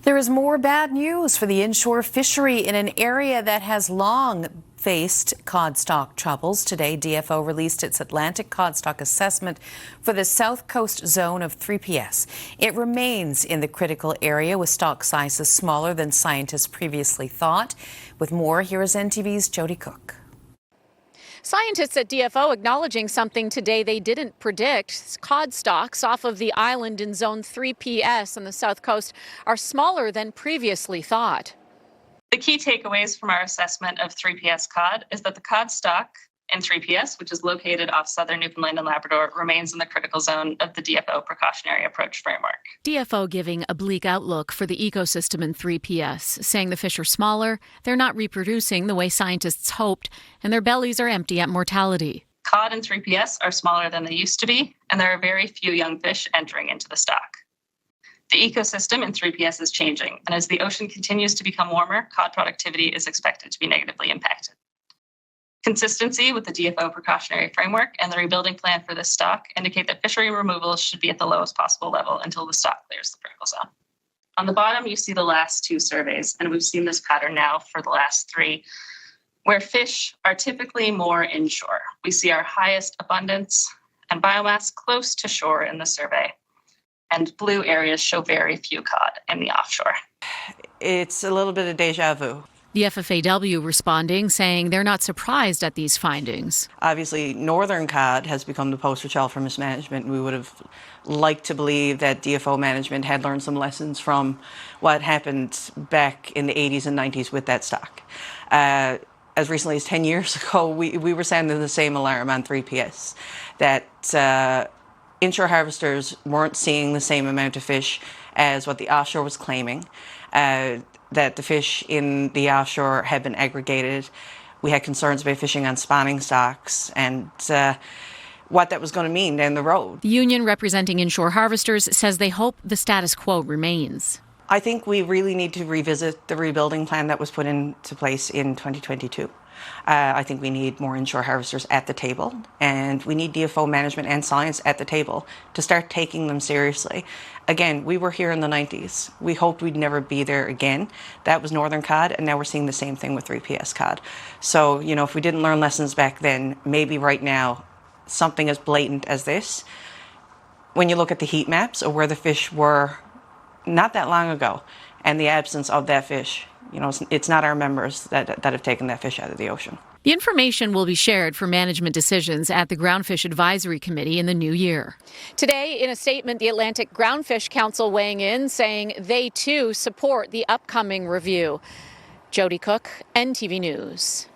There is more bad news for the inshore fishery in an area that has long faced cod stock troubles. Today, DFO released its Atlantic cod stock assessment for the south coast zone of 3PS. It remains in the critical area with stock sizes smaller than scientists previously thought. With more, here is NTV's Jodi Cooke. Scientists at DFO acknowledging something today they didn't predict. Cod stocks off of the island in zone 3PS on the south coast are smaller than previously thought. The key takeaways from our assessment of 3PS cod is that the cod stock in 3PS, which is located off southern Newfoundland and Labrador, remains in the critical zone of the DFO precautionary approach framework. DFO giving a bleak outlook for the ecosystem in 3PS, saying the fish are smaller, they're not reproducing the way scientists hoped, and their bellies are empty at mortality. Cod in 3PS are smaller than they used to be, and there are very few young fish entering into the stock. The ecosystem in 3PS is changing, and as the ocean continues to become warmer, cod productivity is expected to be negatively impacted. Consistency with the DFO precautionary framework and the rebuilding plan for this stock indicate that fishery removals should be at the lowest possible level until the stock clears the critical zone. On the bottom, you see the last two surveys, and we've seen this pattern now for the last three, where fish are typically more inshore. We see our highest abundance and biomass close to shore in the survey, and blue areas show very few cod in the offshore. It's a little bit of deja vu. The FFAW responding, saying they're not surprised at these findings. Obviously, northern cod has become the poster child for mismanagement. We would have liked to believe that DFO management had learned some lessons from what happened back in the 80s and 90s with that stock. As recently as 10 years ago, we were sounding the same alarm on 3PS, that inshore harvesters weren't seeing the same amount of fish as what the offshore was claiming. That the fish in the offshore had been aggregated. We had concerns about fishing on spawning stocks and what that was going to mean down the road. The union representing inshore harvesters says they hope the status quo remains. I think we really need to revisit the rebuilding plan that was put into place in 2022. I think we need more inshore harvesters at the table, and we need DFO management and science at the table to start taking them seriously. Again, we were here in the 90s. We hoped we'd never be there again. That was northern cod, and now we're seeing the same thing with 3PS cod. So, if we didn't learn lessons back then, maybe right now, something as blatant as this, when you look at the heat maps of where the fish were not that long ago, and the absence of that fish, it's not our members that have taken that fish out of the ocean. The information will be shared for management decisions at the Groundfish Advisory Committee in the new year. Today, in a statement, the Atlantic Groundfish Council weighing in, saying they too support the upcoming review. Jodi Cooke, NTV News.